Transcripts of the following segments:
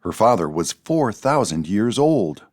Her father was 4,000 years old.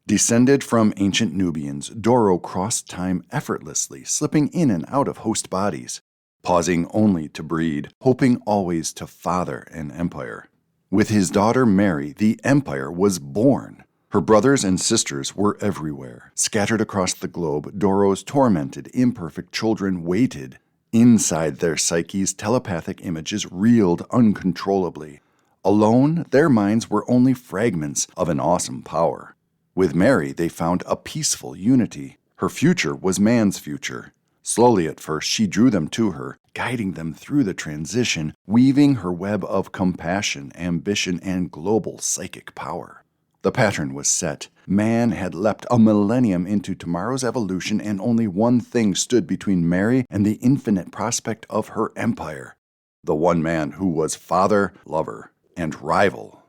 Descended from ancient Nubians, Doro crossed time effortlessly, slipping in and out of host bodies, pausing only to breed, hoping always to father an empire. With his daughter Mary, the empire was born. Her brothers and sisters were everywhere. Scattered across the globe, Doro's tormented, imperfect children waited. Inside their psyches, telepathic images reeled uncontrollably. Alone, their minds were only fragments of an awesome power. With Mary, they found a peaceful unity. Her future was man's future. Slowly at first, she drew them to her, guiding them through the transition, weaving her web of compassion, ambition, and global psychic power. The pattern was set. Man had leapt a millennium into tomorrow's evolution, and only one thing stood between Mary and the infinite prospect of her empire. The one man who was father, lover, and rival.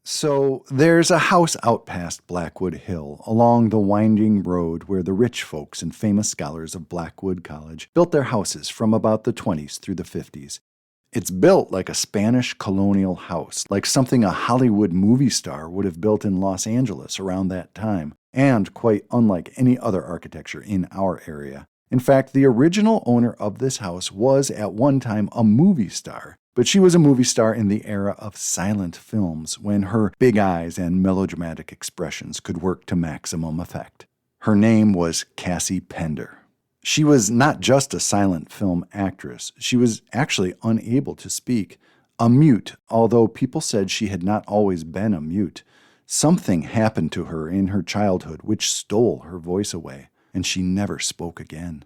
So there's a house out past Blackwood Hill, along the winding road where the rich folks and famous scholars of Blackwood College built their houses from about the 20s through the 50s. It's built like a Spanish colonial house, like something a Hollywood movie star would have built in Los Angeles around that time, and quite unlike any other architecture in our area. In fact, the original owner of this house was at one time a movie star, but she was a movie star in the era of silent films when her big eyes and melodramatic expressions could work to maximum effect. Her name was Cassie Pender. She was not just a silent film actress, she was actually unable to speak. A mute, although people said she had not always been a mute. Something happened to her in her childhood which stole her voice away, and she never spoke again.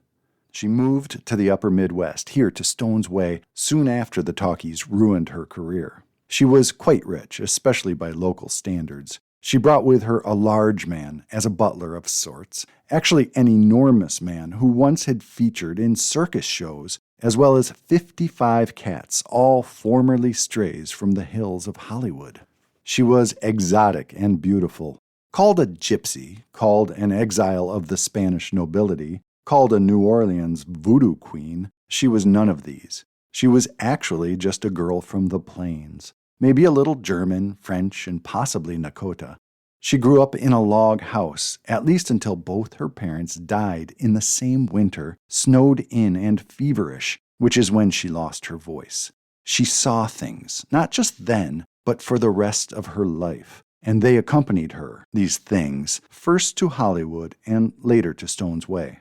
She moved to the upper Midwest, here to Stone's Way, soon after the talkies ruined her career. She was quite rich, especially by local standards. She brought with her a large man, as a butler of sorts, actually an enormous man who once had featured in circus shows, as well as 55 cats, all formerly strays from the hills of Hollywood. She was exotic and beautiful, called a gypsy, called an exile of the Spanish nobility, called a New Orleans voodoo queen. She was none of these. She was actually just a girl from the plains, maybe a little German, French, and possibly Nakota. She grew up in a log house, at least until both her parents died in the same winter, snowed in and feverish, which is when she lost her voice. She saw things, not just then, but for the rest of her life, and they accompanied her, these things, first to Hollywood and later to Stone's Way.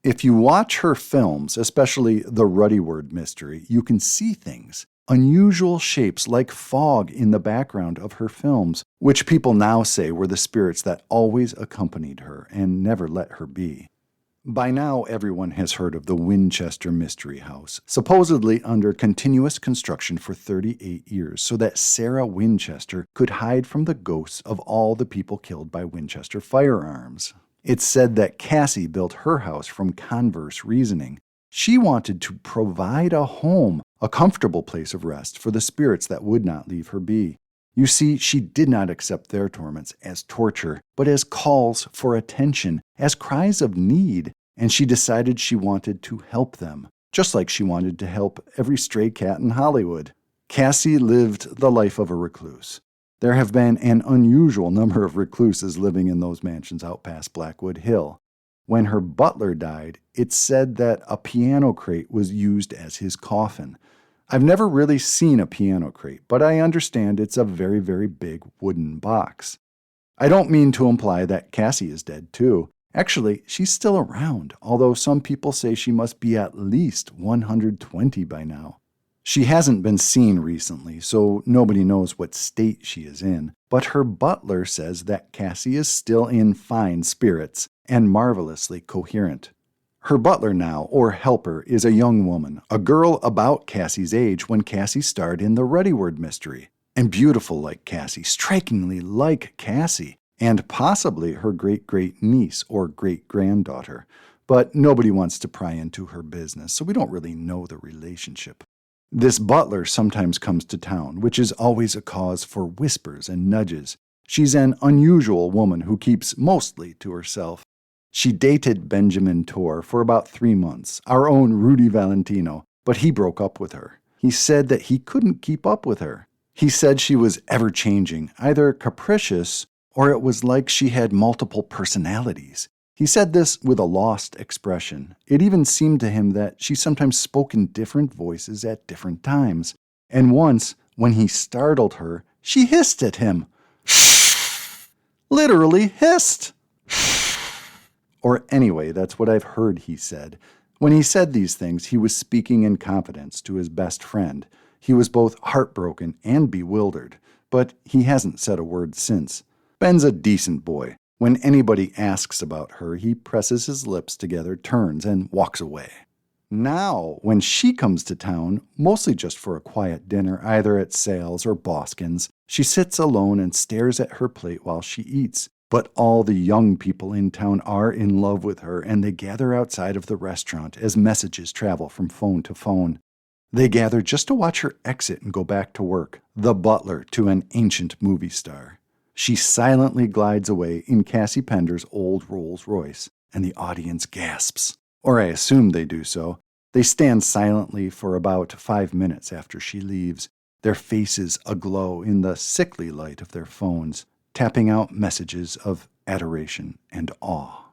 If you watch her films, especially the Ruddyward mystery, you can see things, unusual shapes like fog in the background of her films, which people now say were the spirits that always accompanied her and never let her be. By now, everyone has heard of the Winchester Mystery House, supposedly under continuous construction for 38 years so that Sarah Winchester could hide from the ghosts of all the people killed by Winchester firearms. It's said that Cassie built her house from converse reasoning. She wanted to provide a home, a comfortable place of rest for the spirits that would not leave her be. You see, she did not accept their torments as torture, but as calls for attention, as cries of need, and she decided she wanted to help them, just like she wanted to help every stray cat in Hollywood. Cassie lived the life of a recluse. There have been an unusual number of recluses living in those mansions out past Blackwood Hill. When her butler died, it's said that a piano crate was used as his coffin. I've never really seen a piano crate, but I understand it's a very, very big wooden box. I don't mean to imply that Cassie is dead too. Actually, she's still around, although some people say she must be at least 120 by now. She hasn't been seen recently, so nobody knows what state she is in, but her butler says that Cassie is still in fine spirits and marvelously coherent. Her butler now, or helper, is a young woman, a girl about Cassie's age when Cassie starred in the Ruddyward mystery, and beautiful like Cassie, strikingly like Cassie, and possibly her great-great-niece or great-granddaughter. But nobody wants to pry into her business, so we don't really know the relationship. This butler sometimes comes to town, which is always a cause for whispers and nudges. She's an unusual woman who keeps mostly to herself. She dated Benjamin Torr for about 3 months, our own Rudy Valentino, but he broke up with her. He said that he couldn't keep up with her. He said she was ever-changing, either capricious or it was like she had multiple personalities. He said this with a lost expression. It even seemed to him that she sometimes spoke in different voices at different times. And once, when he startled her, she hissed at him. Literally hissed. Or anyway, that's what I've heard he said. When he said these things, he was speaking in confidence to his best friend. He was both heartbroken and bewildered, but he hasn't said a word since. Ben's a decent boy. When anybody asks about her, he presses his lips together, turns, and walks away. Now, when she comes to town, mostly just for a quiet dinner, either at Sales or Boskin's, she sits alone and stares at her plate while she eats. But all the young people in town are in love with her, and they gather outside of the restaurant as messages travel from phone to phone. They gather just to watch her exit and go back to work, the butler to an ancient movie star. She silently glides away in Cassie Pender's old Rolls-Royce, and the audience gasps. Or I assume they do so. They stand silently for about 5 minutes after she leaves, their faces aglow in the sickly light of their phones, tapping out messages of adoration and awe.